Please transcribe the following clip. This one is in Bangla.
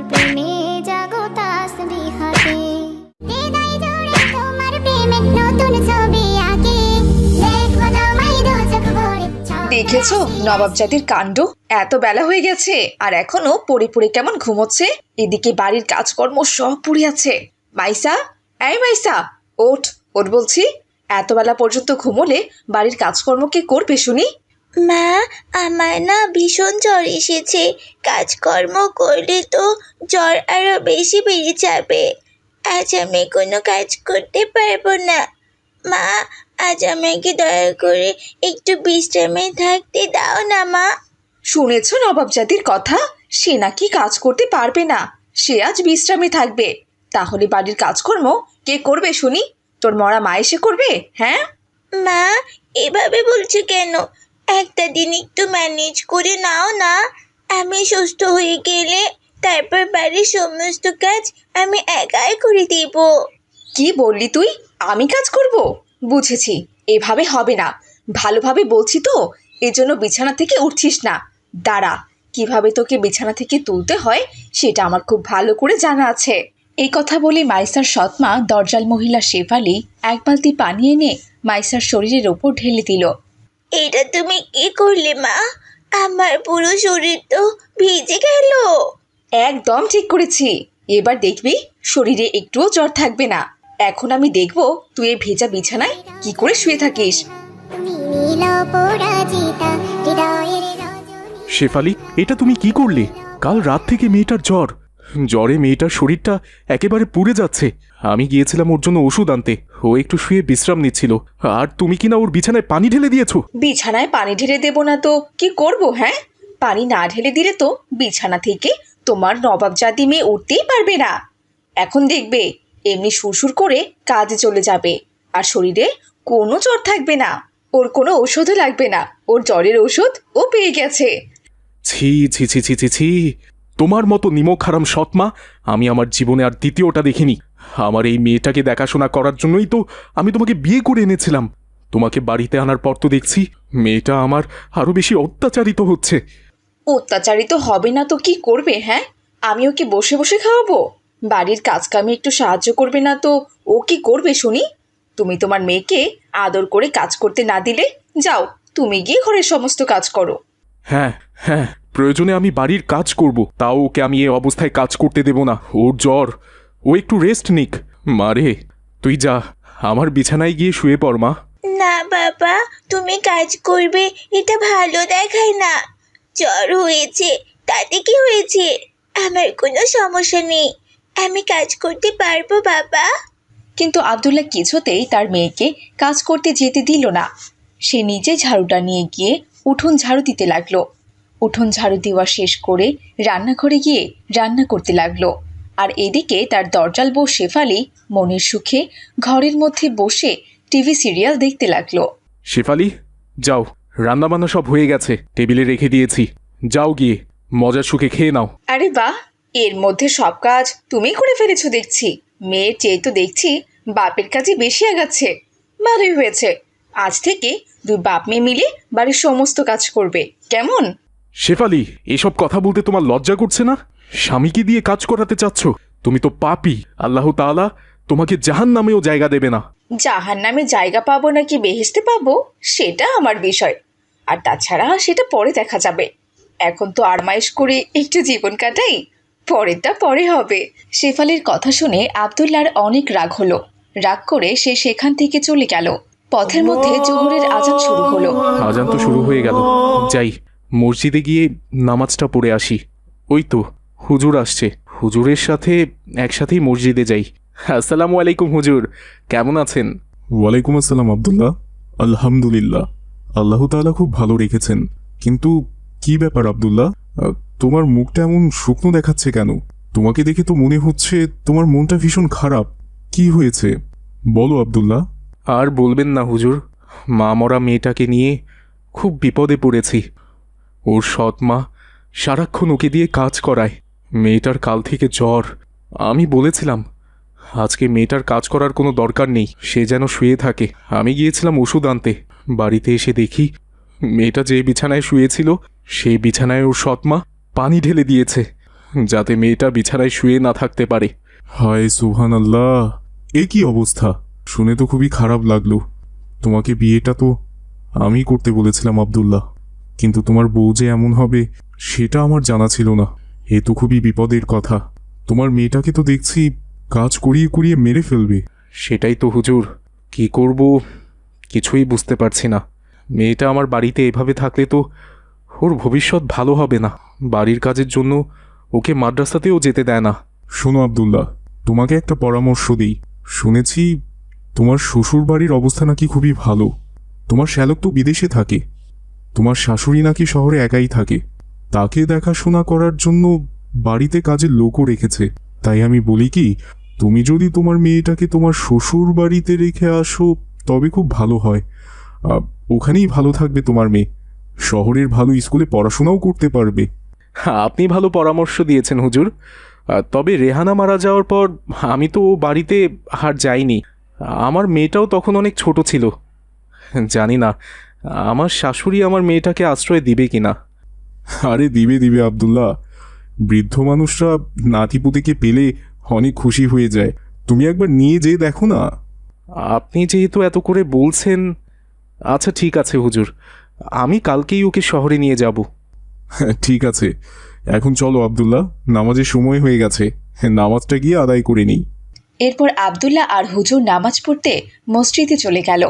প্রেমে জাগো তাসবিহাতে হৃদয় জুড়ে তোমার প্রেমের নতুন ছবি আঁকে দেখো তোমায় দু চোখ ভরে দেখেছো নবাব জাতির কাণ্ড। এত বেলা হয়ে গেছে আর এখনো পড়ে পড়ে কেমন ঘুমোচ্ছে। এদিকে বাড়ির কাজকর্ম সব পড়ে আছে। মাইসা, এই মাইসা, ওঠ ওঠ বলছি। এত বেলা পর্যন্ত ঘুমোলে বাড়ির কাজকর্ম কে করবে শুনি? মা, আমার না ভীষণ জ্বর এসেছে। কাজকর্ম করলে তো জ্বর আরো বেশি বেড়ে যাবে। আজ আমি কোনো কাজ করতে পারবো না। মা, আজ আমাকে দয়া করে একটু বিশ্রামে থাকতে দাও না মা। শুনেছো নবাব জাতির কথা? সে নাকি কাজ করতে পারবে না, সে আজ বিশ্রামে থাকবে। তাহলে বাড়ির কাজকর্ম কে করবে শুনি? তোর মরা মা এসে করবে? হ্যাঁ মা, এভাবে বলছো কেন? একটা দিন একটু ম্যানেজ করে নাও না। আমি সুস্থ হয়ে গেলে তারপর বাড়ির সমস্ত কাজ আমি একাই করে দেব। কি বললি তুই? আমি কাজ করব? বুঝেছি, এভাবে হবে না। ভালোভাবে বলছি তো, এজন্য বিছানা থেকে উঠছিস না। দাঁড়া, কিভাবে তোকে বিছানা থেকে তুলতে হয় সেটা আমার খুব ভালো করে জানা আছে। এই কথা বলে মাইসার সৎমা দরজাল মহিলা শেফালি এক বালতি পানি এনে মাইসার শরীরের ওপর ঢেলে দিল। এটা তুমি কি করলে মা? আমার পুরো শরীর তো ভিজে গেল। একদম ঠিক করেছি। এবার দেখবি শরীরে একটুও জ্বর থাকবে না। এখন আমি দেখব তুই এই ভেজা বিছানায় কি করে শুয়ে থাকিস। তুমি নীল পরাজিতা হৃদয়ের রজনী শেফালি, এটা তুমি কি করলে? কাল রাত থেকে মেয়েটার জ্বরে মেয়েটার শরীরটা একেবারে পুড়ে যাচ্ছে। আমি গিয়েছিলাম ওর জন্য ওষুধ আনতে, ও একটু শুয়ে বিশ্রাম নিচ্ছিল, আর তুমি কিনা ওর বিছানায় পানি ঢেলে দিয়েছো। বিছানায় পানি ঢেলে দেব না তো কি করব? হ্যাঁ, পানি না ঢেলে দিলে তো বিছানা থেকে তোমার নবাবজাদি মেয়ে উঠতেই পারবে না। এখন দেখবে এমনি সুরসুর করে কাজে চলে যাবে, আর শরীরে কোনো জ্বর থাকবে না। ওর কোনো ওষুধও লাগবে না, ওর জ্বরের ওষুধ ও পেয়ে গেছে। ছি ছি ছি ছি ছি ছি, তোমার মতো নিমক হারাম সৎমা আমি আমার জীবনে আর দ্বিতীয়টা দেখিনি। আমার এই মেয়েটাকে দেখাশোনা করার জন্যই তো আমি তোমাকে বিয়ে করে এনেছিলাম। তোমাকে বাড়িতে আনার পর তো দেখছি মেয়েটা আমার আরো বেশি অত্যাচারিত হচ্ছে। অত্যাচারিত হবে না তো কি করবে? হ্যাঁ, আমি ওকে বসে বসে খাওয়াবো? বাড়ির কাজ কামে একটু সাহায্য করবে না তো ও কি করবে শুনি? তুমি তোমার মেয়েকে আদর করে কাজ করতে না দিলে যাও, তুমি গিয়ে ঘরের সমস্ত কাজ করো। হ্যাঁ হ্যাঁ, প্রয়োজনে আমি বাড়ির কাজ করব, তাও ওকে আমি এই অবস্থায় কাজ করতে দেব না। ওর জ্বর, ও একটু রেস্ট নিক। মারে, তুই যা, আমার বিছানায় গিয়ে শুয়ে পড় মা। না বাবা, তুমি কাজ করবে এটা ভালো দেখায় না। জ্বর হয়েছে, তাতে কি হয়েছে? আমার কোনো সমস্যা নেই, আমি কাজ করতে পারবো বাবা। কিন্তু আব্দুল্লাহ কিছুতেই তার মেয়েকে কাজ করতে যেতে দিল না। সে নিজে ঝাড়ুটা নিয়ে গিয়ে উঠোন ঝাড়ু দিতে লাগলো। উঠোন ঝাড়ু দেওয়া শেষ করে রান্নাঘরে গিয়ে রান্না করতে লাগলো। আর এদিকে তার দরজাল বউ শেফালি মনের সুখে ঘরের মধ্যে বসে টিভি সিরিয়াল দেখতে লাগলো। শেফালি, যাও, রান্নাবান্না সব হয়ে গেছে, টেবিলে রেখে দিয়েছি। যাও গিয়ে মজার সুখে খেয়ে নাও। আরে বাহ, এর মধ্যে সব কাজ তুমি করে ফেলেছো দেখছি। মেয়ের চেয়ে তো দেখছি বাপের কাজই বেশি আগাচ্ছে। ভালোই হয়েছে, আজ থেকে দুই বাপ মেয়ে মিলে বাড়ির সমস্ত কাজ করবে, কেমন? শেফালি, এসব কথা বলতে তোমার লজ্জা করছে না? স্বামীকে দিয়ে কাজ করাতে চাচ্ছ? তুমি তো পাপী। আল্লাহ তাআলা তোমাকে জাহান্নামেও জায়গা দেবে না। জাহান্নামে জায়গা পাবো নাকি বেহেশতে পাবো সেটা আমার বিষয়, আর তাছাড়া সেটা পরে দেখা যাবে। এখন তো আরমাইশ করে একটু জীবন কাটাই, পরেরটা পরে হবে। শেফালির কথা শুনে আব্দুল্লাহর অনেক রাগ হলো। রাগ করে সে সেখান থেকে চলে গেল। পথের মধ্যে জোহরের আজান শুরু হলো। আজান তো শুরু হয়ে গেল, যাই মসজিদে গিয়ে নামাজটা পড়ে আসি। ওই তো হুজুর আসছে, হুজুরের সাথে একসাথেই মসজিদে যাই। আসসালামু আলাইকুম হুজুর, কেমন আছেন? ওয়ালাইকুম আসসালাম আব্দুল্লাহ। আলহামদুলিল্লাহ, আল্লাহ তাআলা খুব ভালো রেখেছেন। কিন্তু কি ব্যাপার আব্দুল্লাহ, তোমার মুখটা এমন শুকনো দেখাচ্ছে কেন? তোমাকে দেখে তো মনে হচ্ছে তোমার মনটা ভীষণ খারাপ। কি হয়েছে বলো আব্দুল্লাহ। আর বলবেন না হুজুর, মা মরা মেয়েটাকে নিয়ে খুব বিপদে পড়েছি। ওর সৎ মা সারাক্ষণ ওকে দিয়ে কাজ করায়। মেয়েটার কাল থেকে জ্বর। আমি বলেছিলাম আজকে মেয়েটার কাজ করার কোনো দরকার নেই, সে যেন শুয়ে থাকে। আমি গিয়েছিলাম ওষুধ আনতে, বাড়িতে এসে দেখি মেয়েটা যে বিছানায় শুয়েছিল সেই বিছানায় ওর সৎ মা পানি ঢেলে দিয়েছে। যাতে মেয়েটা বিছানায় শুয়ে না থাকতে পারে। হায় সুবহান আল্লাহ, এ কি অবস্থা! শুনে তো খুবই খারাপ লাগলো। তোমাকে বিয়েটা তো আমি করতে বলেছিলাম আব্দুল্লাহ, কিন্তু তোমার বউ যে এমন হবে সেটা আমার জানা ছিল না। এ তো খুবই বিপদের কথা। তোমার মেয়েটাকে তো দেখছি কাজ করিয়ে করিয়ে মেরে ফেলবে। সেটাই তো হুজুর, কি করব কিছুই বুঝতে পারছি না। মেয়েটা আমার বাড়িতে এভাবে থাকলে তো ওর ভবিষ্যৎ ভালো হবে না। বাড়ির কাজের জন্য ওকে মাদ্রাসাতেও যেতে দেয় না। শোনো আব্দুল্লাহ, তোমাকে একটা পরামর্শ দিই। শুনেছি তোমার শ্বশুর বাড়ির অবস্থা নাকি খুবই ভালো। তোমার শ্যালক তো বিদেশে থাকে, তোমার শাশুড়ি নাকি শহরে একাই থাকে। তাকে দেখাশোনা করার জন্য বাড়িতে কাজের লোকও রেখেছে। তাই আমি বলি কি, তুমি যদি তোমার মেয়েটাকে তোমার শ্বশুর বাড়িতে রেখে আসো তবে খুব ভালো হয়। ওখানেই ভালো থাকবে তোমার মেয়ে, শহরের ভালো স্কুলে পড়াশোনাও করতে পারবে। আপনি ভালো পরামর্শ দিয়েছেন হুজুর। তবে রেহানা মারা যাওয়ার পর আমি তো ও বাড়িতে আর যাইনি। আমার মেয়েটাও তখন অনেক ছোট ছিল। জানি না আমার শাশুড়ি আমার মেয়েটাকে আশ্রয় দিবে কিনা। আরে দিবে দিবে আব্দুল্লাহ, বৃদ্ধ মানুষরা নাতিপুতিকে পেলে অনেক খুশি হয়ে যায়। তুমি একবার নিয়ে যেয়ে দেখো না। আপনি যেহেতু এত করে বলছেন, আচ্ছা ঠিক আছে হুজুর, আমি কালকেই ওকে শহরে নিয়ে যাব। ঠিক আছে, এখন চলো আব্দুল্লাহ, নামাজের সময় হয়ে গেছে, নামাজটা গিয়ে আদায় করে নিই। এরপর আব্দুল্লাহ আর হুজুর নামাজ পড়তে মসজিদে চলে গেল।